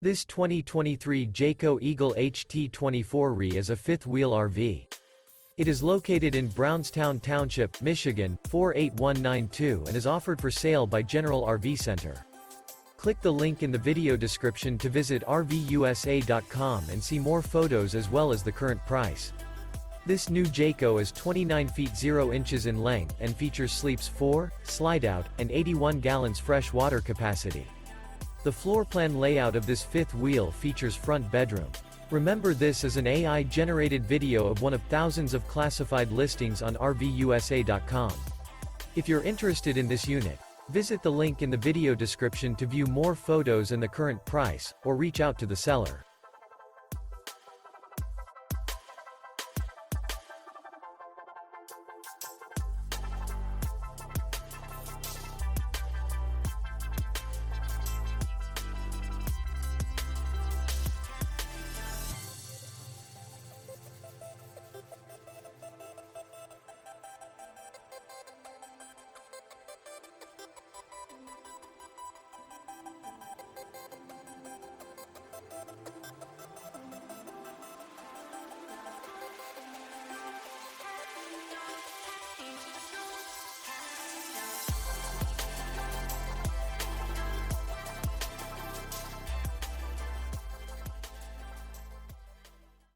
This 2023 Jayco Eagle HT 24RE is a fifth-wheel RV. It is located in Brownstown Township, Michigan, 48192 and is offered for sale by General RV Center. Click the link in the video description to visit RVUSA.com and see more photos as well as the current price. This new Jayco is 29 feet 0 inches in length and features sleeps 4, slide-out, and 81 gallons fresh water capacity. The floor plan layout of this fifth wheel features front bedroom. Remember, this is an AI-generated video of one of thousands of classified listings on RVUSA.com. If you're interested in this unit, visit the link in the video description to view more photos and the current price, or reach out to the seller.